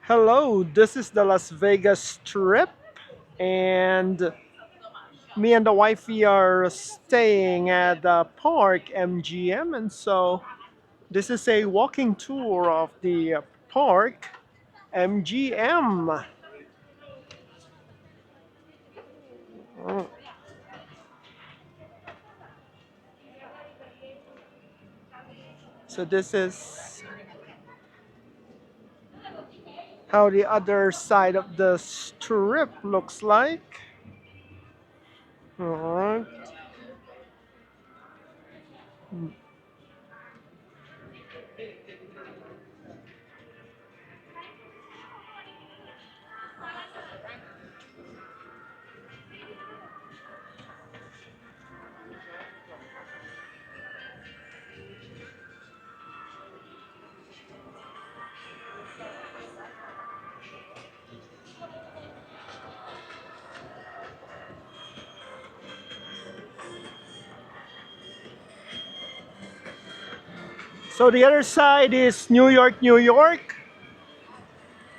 Hello, this is the Las Vegas trip, and me and the wifey are staying at the park MGM, and so this is a walking tour of the park MGM. So this is how the other side of the strip looks like. All right. So the other side is New York, New York.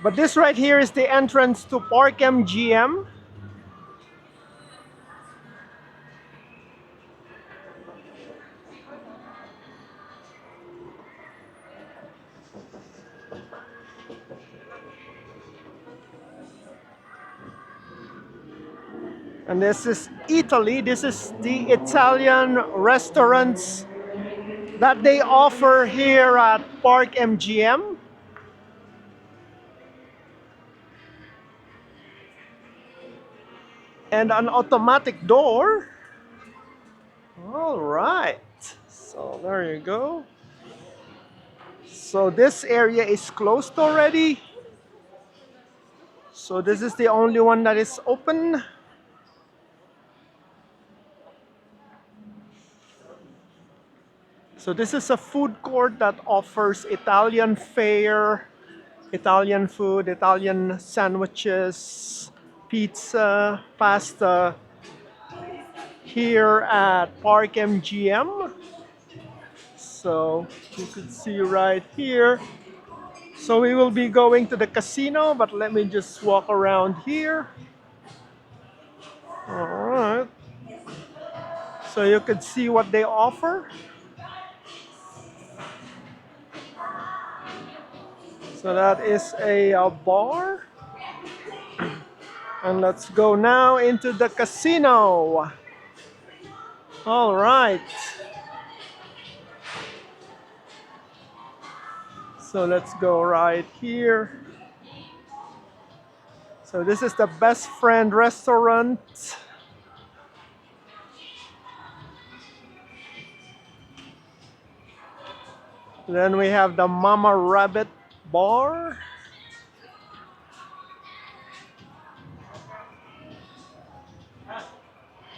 But this right here is the entrance to Park MGM. And this is Italy. This is the Italian restaurants that they offer here at Park MGM. And an automatic door. All right. So there you go. So this area is closed already. So this is the only one that is open. So this is a food court that offers Italian fare, Italian food, Italian sandwiches, pizza, pasta here at Park MGM. So you can see right here. So we will be going to the casino, but let me just walk around here. All right. So you can see what they offer. So that is a bar. And let's go now into the casino. All right. So let's go right here. So this is the Best Friend restaurant. Then we have the Mama Rabbit bar.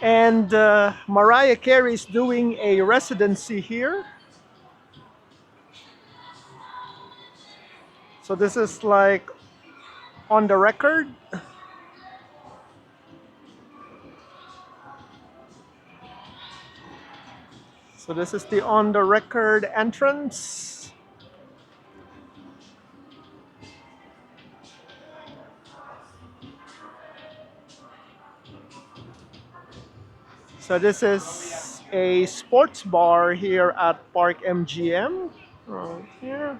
And Mariah Carey is doing a residency here. So this is like on the record. So this is the on the record entrance. So this is a sports bar here at Park MGM. Right here.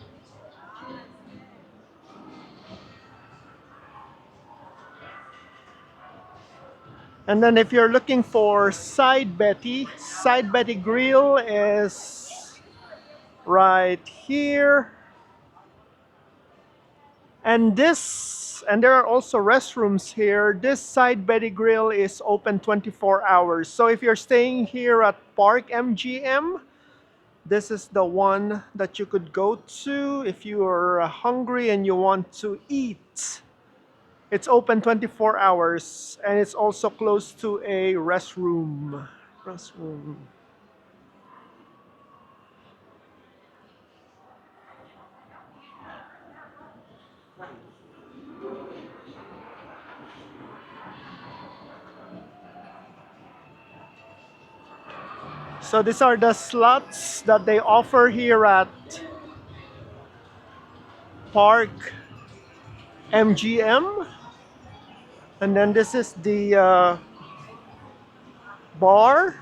And then if you're looking for Side Betty Grill is right here. And there are also restrooms here. This Side Betty Grill is open 24 hours. So if you're staying here at Park MGM, this is the one that you could go to if you are hungry and you want to eat. It's open 24 hours and it's also close to a restroom. So these are the slots that they offer here at Park MGM. And then this is the bar.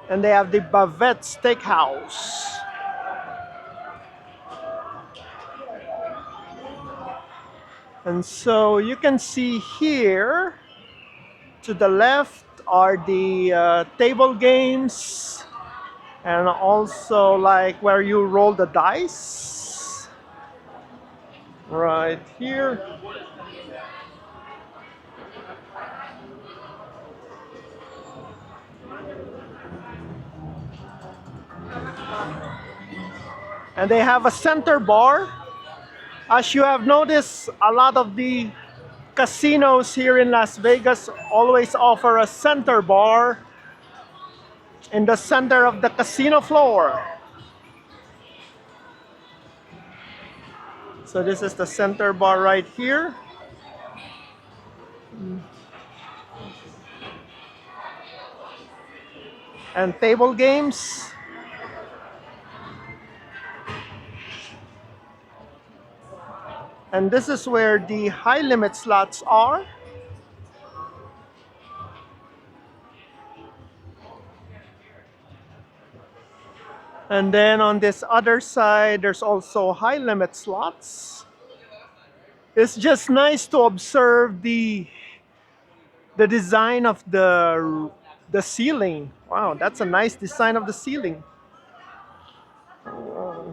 And they have the Bavette Steakhouse. And so you can see here to the left are the table games and also like where you roll the dice right here. And they have a center bar. As you have noticed, a lot of the casinos here in Las Vegas always offer a center bar in the center of the casino floor. So this is the center bar right here. And table games. And this is where the high limit slots are. And then on this other side, there's also high limit slots. It's just nice to observe the design of the ceiling. Wow, that's a nice design of the ceiling.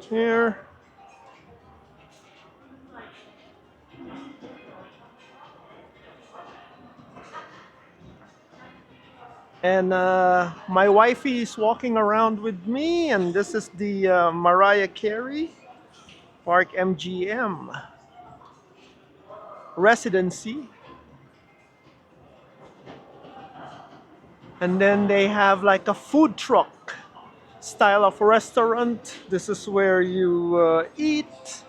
Here. And my wifey is walking around with me, and this is the Mariah Carey Park MGM residency. And then they have like a food truck style of restaurant. This is where you eat,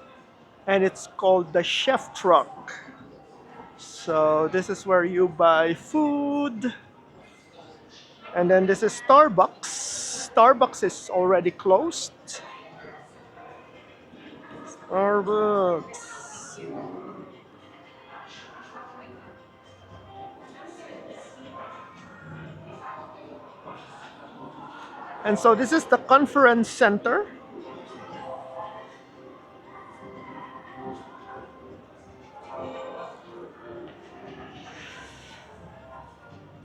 and it's called the chef truck. So this is where you buy food. And then this is Starbucks. Starbucks is already closed. Starbucks. And so this is the conference center.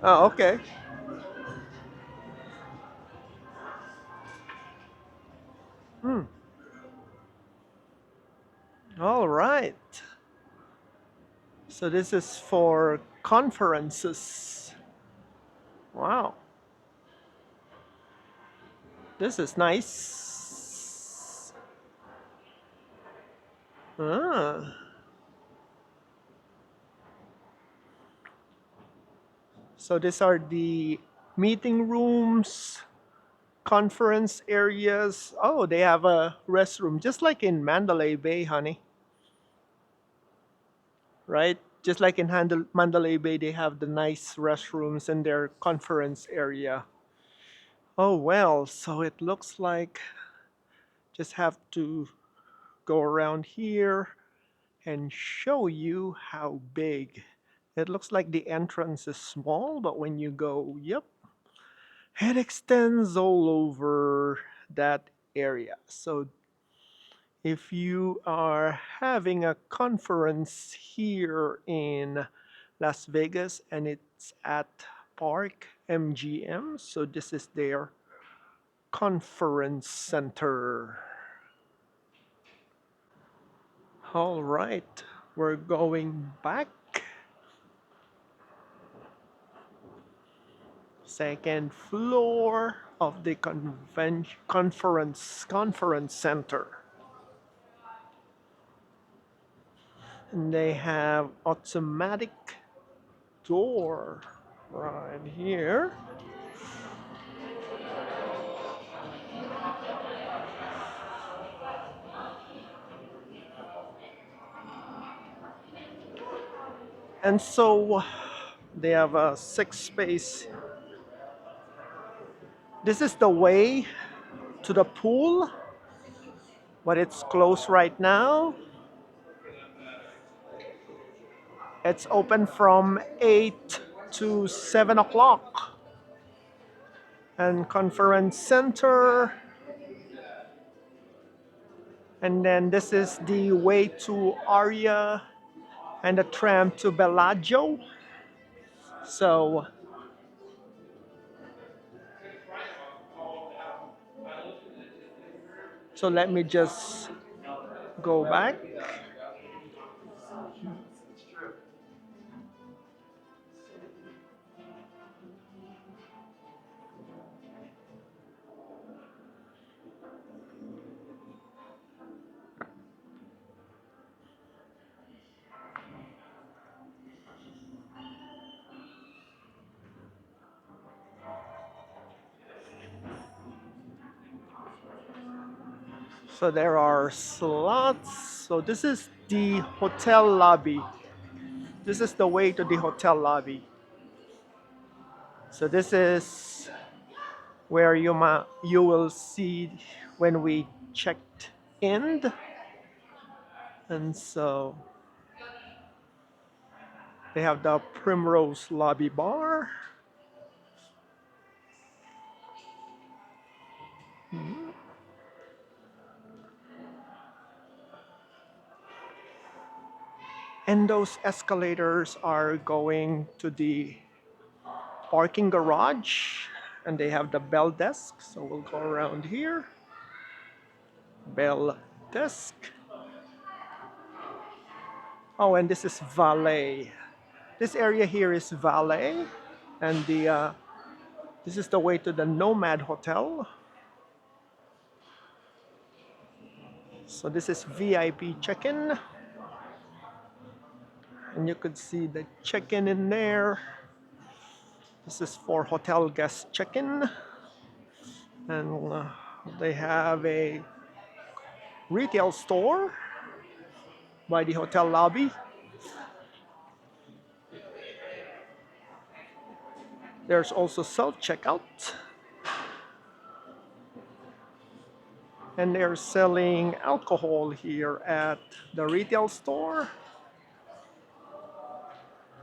Oh, okay. Hmm. All right. So this is for conferences. Wow. This is nice. Ah. So these are the meeting rooms, conference areas. Oh, they have a restroom, just like in Mandalay Bay, honey. Right? Just like in Mandalay Bay, they have the nice restrooms in their conference area. Oh, well, so it looks like just have to go around here and show you how big. It looks like the entrance is small, but when you go, yep, it extends all over that area. So if you are having a conference here in Las Vegas and it's at Park MGM, so this is their conference center. All right, we're going back. Second floor of the conference center. And they have automatic door right here. And so they have a 6 space. This is the way to the pool, but it's closed right now. It's open from 8 to 7 o'clock. And conference center. And then this is the way to Aria and the tram to Bellagio. So let me just go back. So there are slots. So this is the hotel lobby. This is the way to the hotel lobby. So this is where you will see when we checked in. And so they have the Primrose Lobby Bar. And those escalators are going to the parking garage. And they have the bell desk. So we'll go around here. Bell desk. Oh, and this is valet. This area here is valet. And this is the way to the Nomad Hotel. So this is VIP check-in. And you could see the check-in in there. This is for hotel guest check-in. And they have a retail store by the hotel lobby. There's also self-checkout. And they're selling alcohol here at the retail store.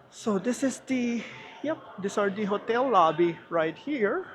So this is these are the hotel lobby right here.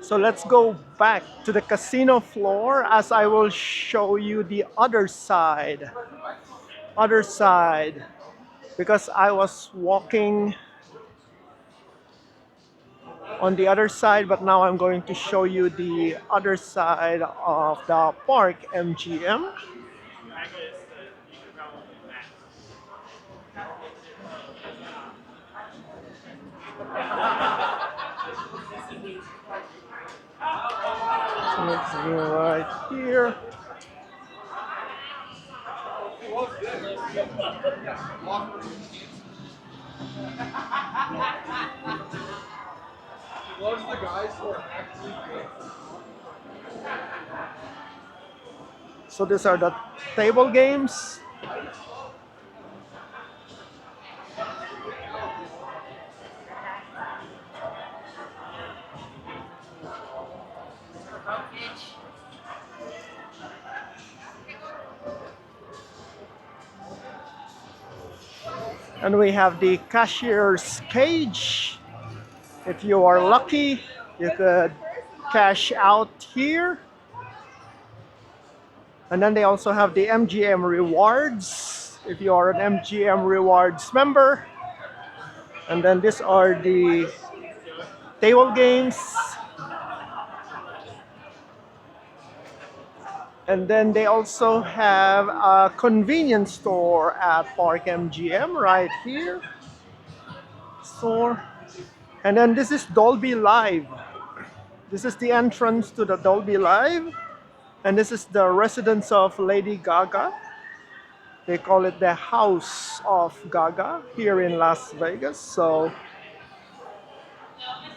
So let's go back to the casino floor as I will show you the other side. Because I was walking on the other side, but now I'm going to show you the other side of the park MGM. So let's go right here. Loves the guys who are actually good. So these are the table games. And we have the cashier's cage. If you are lucky, you could cash out here. And then they also have the MGM rewards if you are an MGM rewards member. And then these are the table games. And then they also have a convenience store at Park MGM right here. Store. And then this is Dolby Live. This is the entrance to the Dolby Live. And this is the residence of Lady Gaga. They call it the House of Gaga here in Las Vegas. So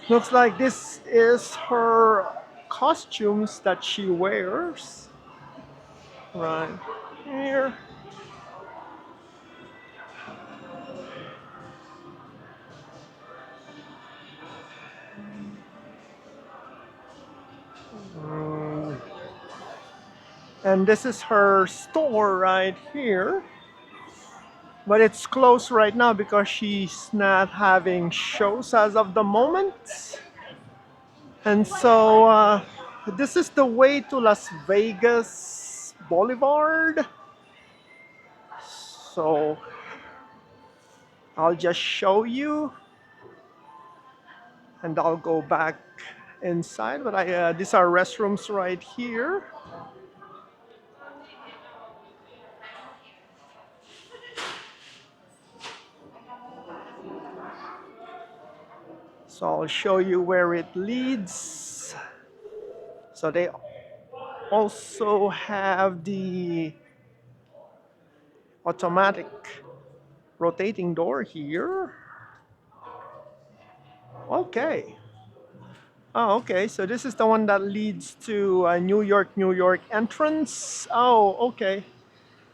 looks like this is her costumes that she wears right here. Mm, And this is her store right here. But it's closed right now because she's not having shows as of the moment. And so this is the way to Las Vegas Boulevard. So I'll just show you and I'll go back inside. But these are restrooms right here. So I'll show you where it leads. So they also have the automatic rotating door here. Okay. Oh, okay. So this is the one that leads to New York, New York entrance. Oh, okay.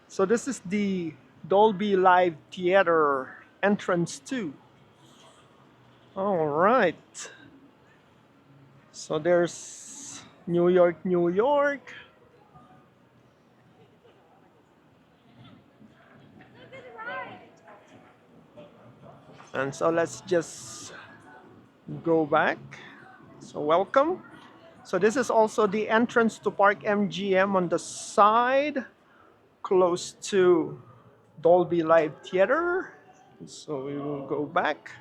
So this is the Dolby Live Theater entrance too. All right. So there's New York, New York. And so let's just go back. So welcome. So this is also the entrance to Park MGM on the side, close to Dolby Live Theater. So we will go back.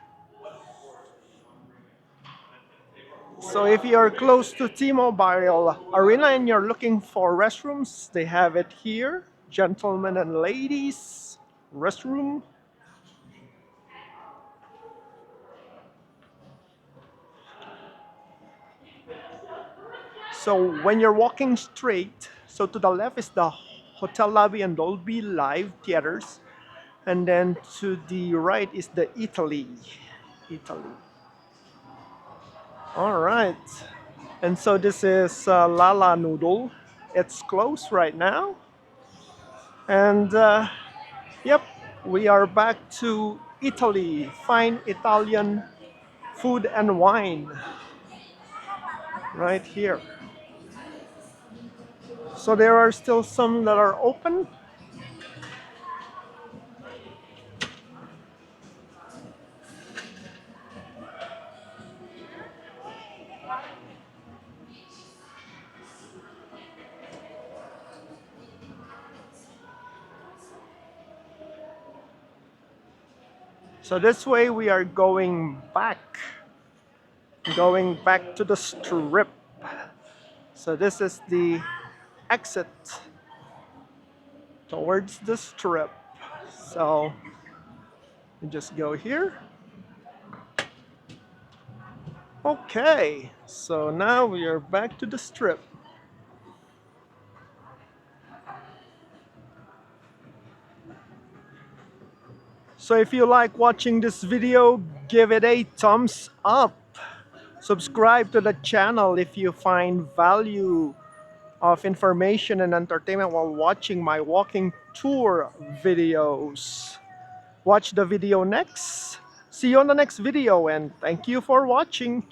So if you're close to T-Mobile Arena and you're looking for restrooms, they have it here. Gentlemen and ladies restroom. So when you're walking straight, so to the left is the hotel lobby and Dolby Live theaters. And then to the right is the Italy. Italy. All right. And so this is Lala Noodle. It's closed right now. And yep, we are back to Italy. Fine Italian food and wine right here. So there are still some that are open. So this way we are going back to the strip. So this is the exit towards the strip. So you just go here. Okay, so now we are back to the strip. So if you like watching this video, give it a thumbs up. Subscribe to the channel if you find value of information and entertainment while watching my walking tour videos. Watch the video next. See you on the next video and thank you for watching.